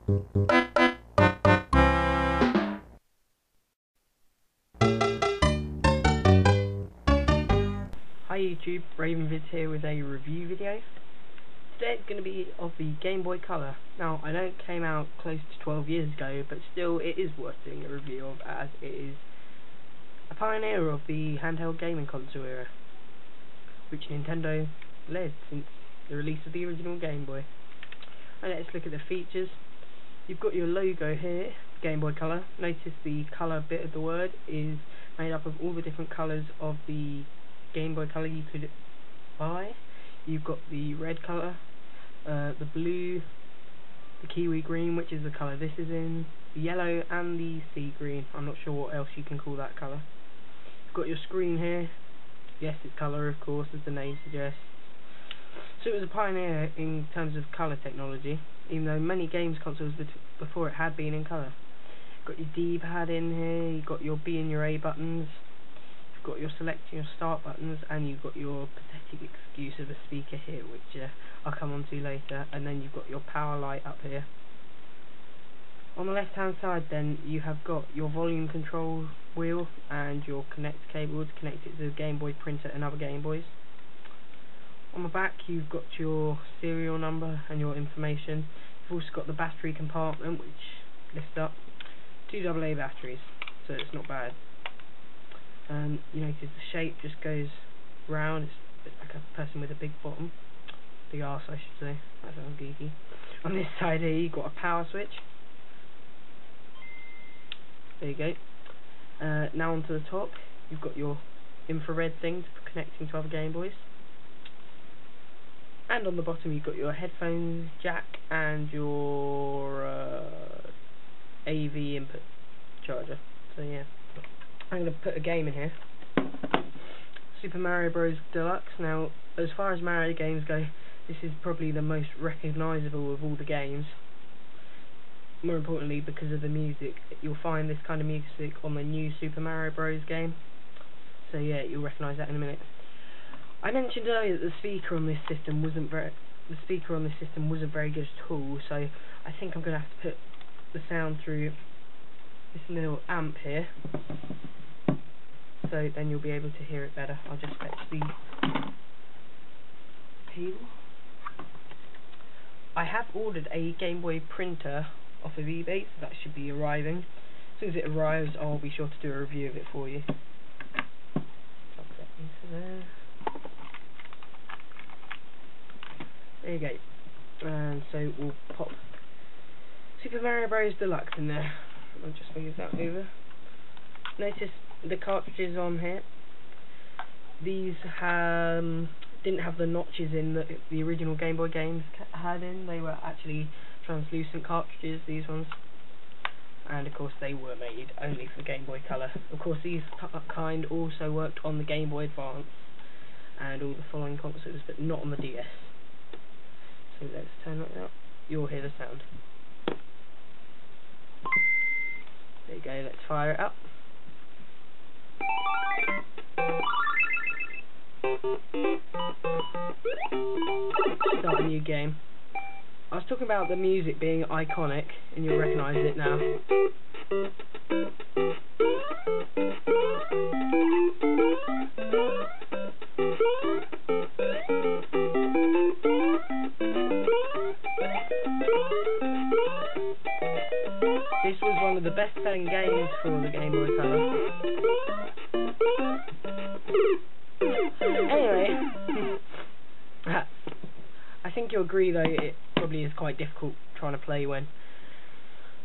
Hi YouTube, RavenVids here with a review video. Today it's going to be of the Game Boy Color. Now, I know it came out close to 12 years ago, but still it is worth doing a review of, as it is a pioneer of the handheld gaming console era, which Nintendo led since the release of the original Game Boy. And let's look at the features. You've got your logo here, Game Boy Color. Notice the color bit of the word is made up of all the different colors of the Game Boy Color you could buy. You've got the red color, the blue, the kiwi green, which is the color this is in, the yellow, and the sea green. I'm not sure what else you can call that color. You've got your screen here. Yes, it's color, of course, as the name suggests. So it was a pioneer in terms of color technology, even though many games consoles before it had been in color. You've got your D-pad in here. You've got your B and your A buttons. You've got your select and your start buttons, and you've got your pathetic excuse of a speaker here, which I'll come on to later, and then you've got your power light up here. On the left hand side then you have got your volume control wheel and your connect cable to connect it to the Game Boy printer and other Game Boys. On the back you've got your serial number and your information. You've also got the battery compartment, which lifts up. 2 AA batteries, so it's not bad. And you notice the shape just goes round. It's a bit like a person with a big bottom, big arse I should say. That sounds geeky. On this side here you've got a power switch. There you go. Now onto the top you've got your infrared thing for connecting to other Game Boys. And on the bottom you've got your headphones jack and your AV input charger. So yeah. I'm going to put a game in here. Super Mario Bros. Deluxe. Now, as far as Mario games go, this is probably the most recognisable of all the games. More importantly, because of the music. You'll find this kind of music on the new Super Mario Bros. Game. So yeah, you'll recognise that in a minute. I mentioned earlier that the speaker on this system wasn't very good at all. So I think I'm going to have to put the sound through this little amp here. So then you'll be able to hear it better. I'll just fetch the cable. I have ordered a Game Boy printer off of eBay, so that should be arriving. As soon as it arrives, I'll be sure to do a review of it for you. Plug that into there. There you go. And so we'll pop Super Mario Bros. Deluxe in there. I'll just move that over. Notice the cartridges on here. These didn't have the notches in that the original Game Boy games had in. They were actually translucent cartridges, these ones. And of course they were made only for Game Boy Color. Of course these kind also worked on the Game Boy Advance and all the following consoles, but not on the DS. So let's turn that up. You'll hear the sound. There you go, let's fire it up. Start a new game. I was talking about the music being iconic, and you'll recognise it now. This was one of the best-selling games for the Game Boy Color. Anyway, I think you'll agree though it probably is quite difficult trying to play when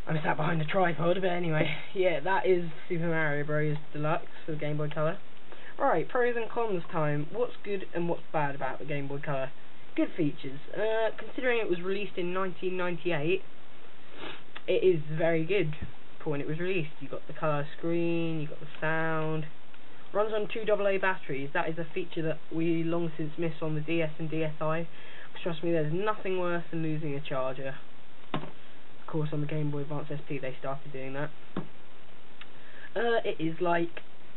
I'm sat behind a tripod, but anyway, yeah, that is Super Mario Bros. Deluxe for the Game Boy Color. Right, pros and cons time. What's good and what's bad about the Game Boy Color? Good features. Considering it was released in 1998, it is very good for when it was released. You got the colour screen, you got the sound. Runs on 2 AA batteries. That is a feature that we long since missed on the DS and DSi. Trust me, there's nothing worse than losing a charger. Of course, on the Game Boy Advance SP they started doing that. It is like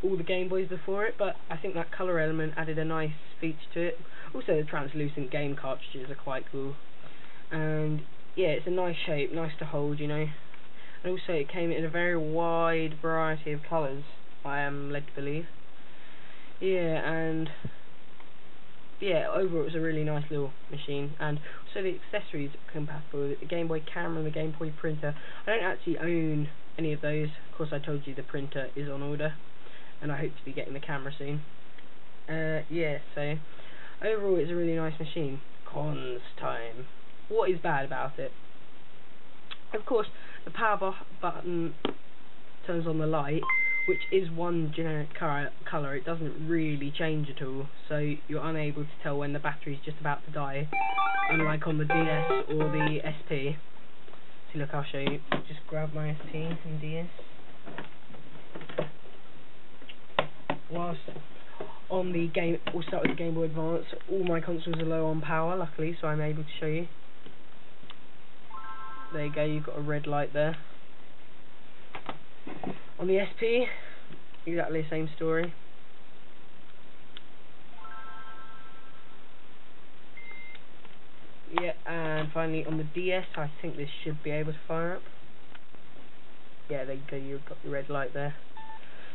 all the Game Boys before it, but I think that colour element added a nice feature to it. Also, the translucent game cartridges are quite cool. And yeah, it's a nice shape, nice to hold, you know. And also it came in a very wide variety of colours, I am led to believe. Yeah, and yeah, overall it was a really nice little machine. And also the accessories are compatible with the Game Boy camera and the Game Boy printer. I don't actually own any of those. Of course I told you the printer is on order, and I hope to be getting the camera soon. Yeah, so overall it's a really nice machine. Cons time. What is bad about it? Of course, the power button turns on the light, which is one generic colour. It doesn't really change at all, so you're unable to tell when the battery's just about to die, unlike on the DS or the SP. See, look, I'll show you. Just grab my SP and DS. Whilst on the game, we'll start with the Game Boy Advance. All my consoles are low on power, luckily, so I'm able to show you. There you go, you've got a red light there. On the SP, exactly the same story. Yeah, and finally on the DS, I think this should be able to fire up. Yeah, there you go, you've got the red light there.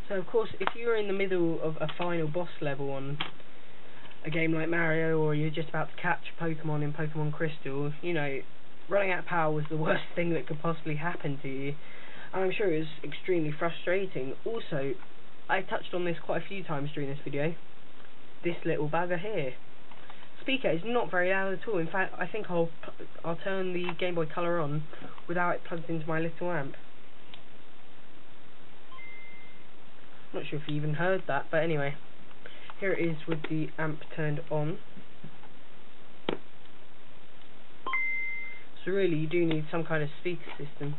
So of course, if you're in the middle of a final boss level on a game like Mario, or you're just about to catch Pokemon in Pokemon Crystal, you know, running out of power was the worst thing that could possibly happen to you. And I'm sure it was extremely frustrating. Also, I touched on this quite a few times during this video. This little bugger here. Speaker is not very loud at all. In fact, I think I'll turn the Game Boy Color on without it plugged into my little amp. I'm not sure if you even heard that, but anyway. Here it is with the amp turned on. So really, you do need some kind of speaker system.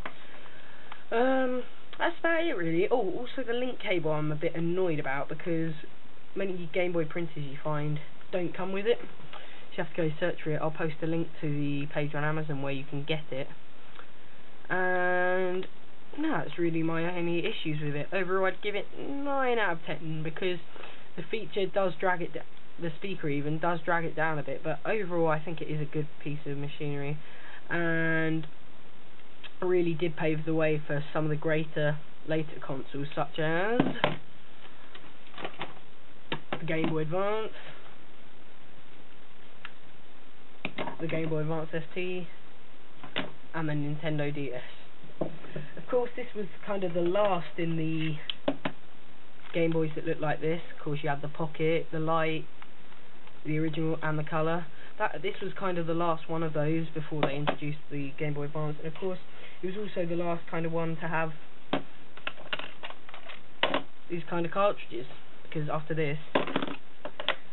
That's about it really. Oh, also the link cable I'm a bit annoyed about, because many Game Boy printers you find don't come with it. So you have to go search for it. I'll post a link to the page on Amazon where you can get it. And no, that's really my only issues with it. Overall, I'd give it 9 out of 10, because the feature does drag it down. The speaker even does drag it down a bit, but overall I think it is a good piece of machinery, and really did pave the way for some of the greater later consoles, such as the Game Boy Advance, the Game Boy Advance ST, and the Nintendo DS. Of course, this was kind of the last in the Game Boys that looked like this. Of course, you had the Pocket, the Light, the original, and the Color. This was kind of the last one of those before they introduced the Game Boy Advance. And of course, it was also the last kind of one to have these kind of cartridges, because after this,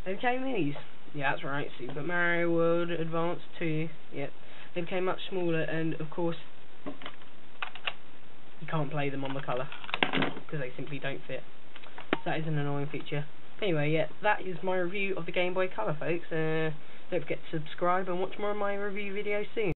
they became these. Yeah, that's right, Super Mario World Advance 2. Yep, they became much smaller, and of course, you can't play them on the Color, because they simply don't fit. So that is an annoying feature. Anyway, yeah, that is my review of the Game Boy Color, folks. Don't forget to subscribe and watch more of my review videos soon.